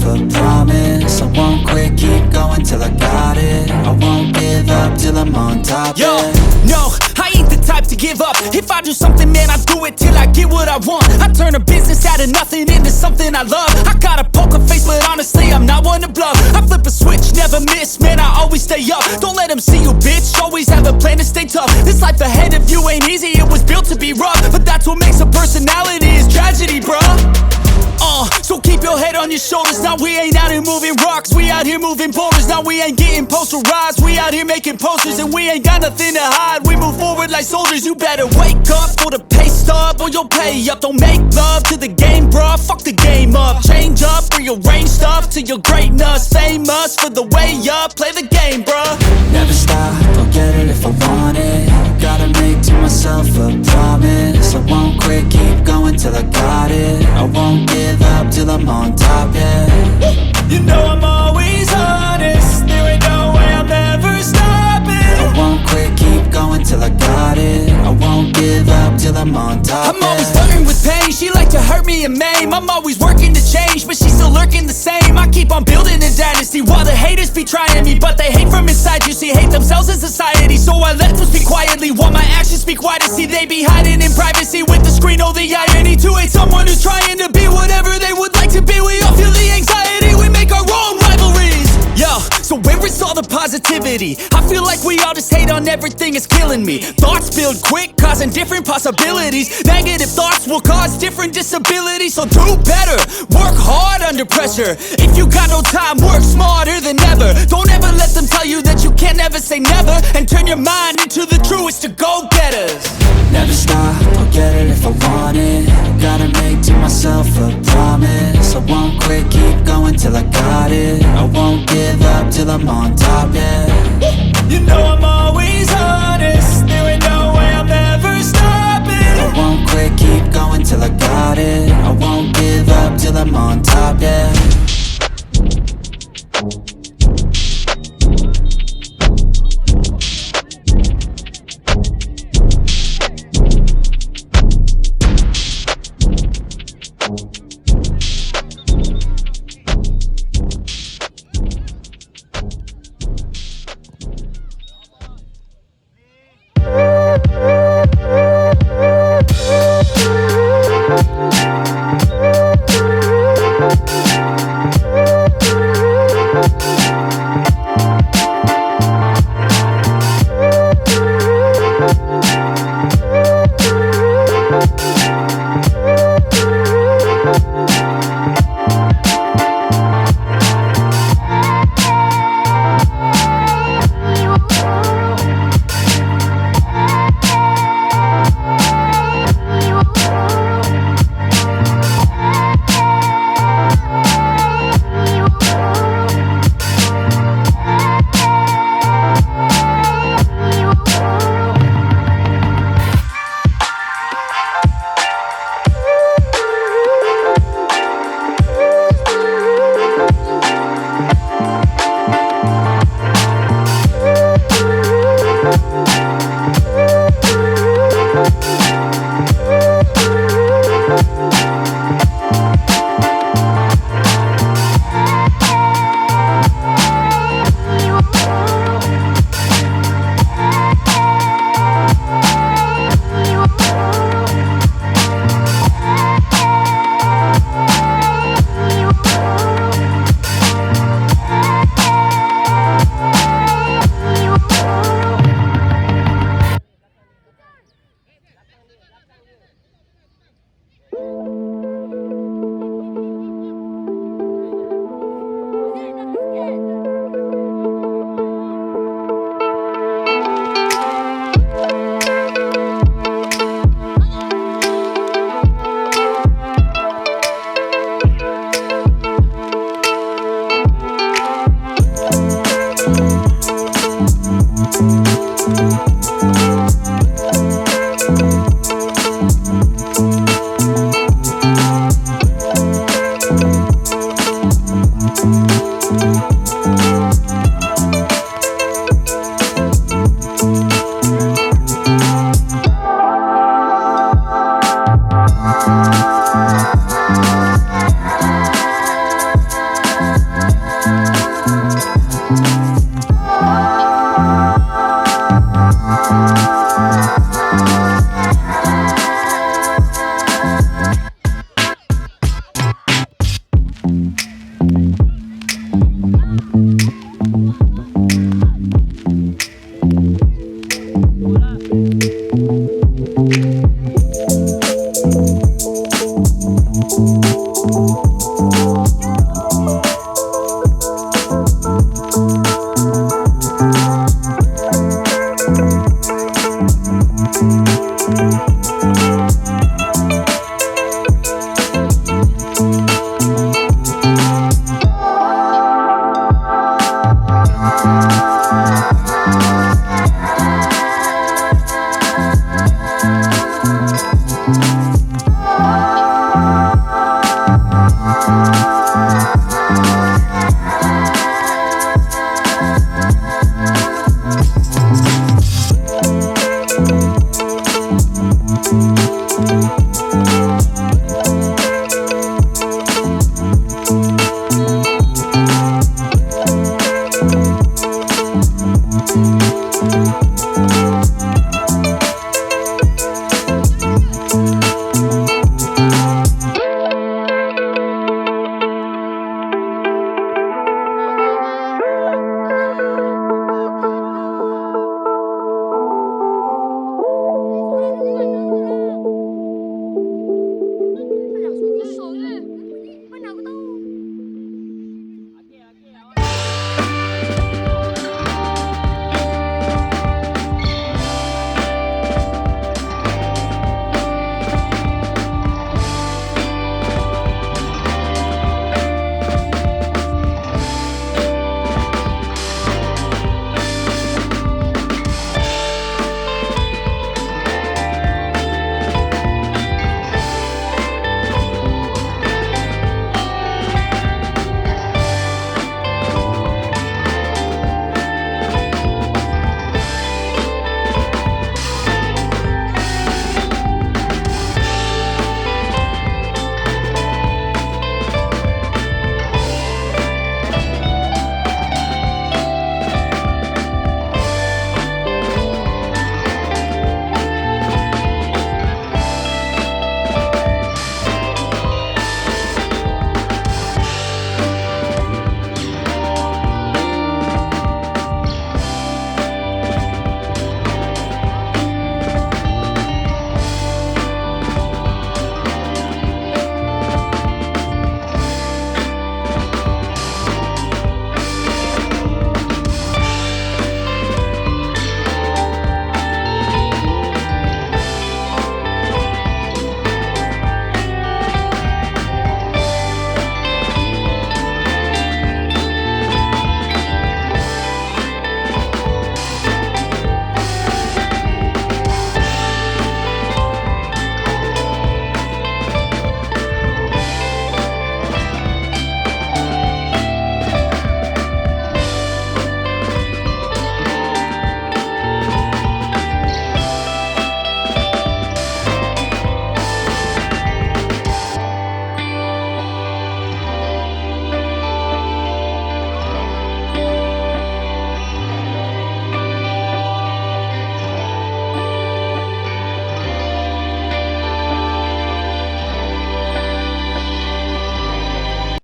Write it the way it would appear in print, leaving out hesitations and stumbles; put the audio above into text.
a promise. I won't quit, keep going till I got it. I won't give up till I'm on top. Yo, no, I ain't the type to give up. If I do something, man, I do it till I get what I want. I turn a business out of nothing into something I love. I got a poker face, but honestly, I'm not one to bluff. I flip a switch, never miss, man, I always stay up. Don't let them see you, bitch, always have a plan to stay tough. This life ahead of you ain't easy, it was built to be rough. But that's what makes a personality, is tragedy, bruh. So keep your head on your shoulders. Now we ain't out here moving rocks, we out here moving boulders. Now we ain't getting posterized, we out here making posters. And we ain't got nothing to hide, we move forward like soldiers. You better wake up for the pay stub, or you'll pay up. Don't make love to the game, bruh, fuck the game up. Change up, rearrange stuff to your greatness. Famous for the way up, play the game, bruh. Never stop, I'll get it if I want it. Gotta make to myself a promise. I won't quit, keep going till I got it. I won't give up till I'm on top, yeah. You know I'm always honest, there ain't no way I'm ever stopping. I won't quit, keep going till I got it. I won't give up till I'm on top, I'm always flirting with pain, she like to hurt me and maim. I'm always working to change, but she's still lurking the same. I keep on building a dynasty while the haters be trying me. But they hate from inside, you see, hate themselves in society. So I let them speak quietly while my actions speak wider. See, they be hiding in privacy with the screen, oh the irony. To hate someone who's trying to be whatever they would like to be. We all feel the anxiety, we make our own rivalries. Yo, so where is all the positivity? I feel like we all just hate on everything, it's killing me. Thoughts build quick, causing different possibilities. Negative thoughts will cause different disabilities. So do better, work hard under pressure. If you got no time, work smarter than ever. Don't ever let them tell you that you can't never say never. And turn your mind into the truest of go-getters. Never stop, I'll get it if I want it. Gotta make to myself a promise. I won't quit, keep going till I got it. I won't give up till I'm on top, yeah. You know I'm always honest, there ain't no way I'm ever stopping. I won't quit, keep going till I got it. I won't give up till I'm on top, yeah. you.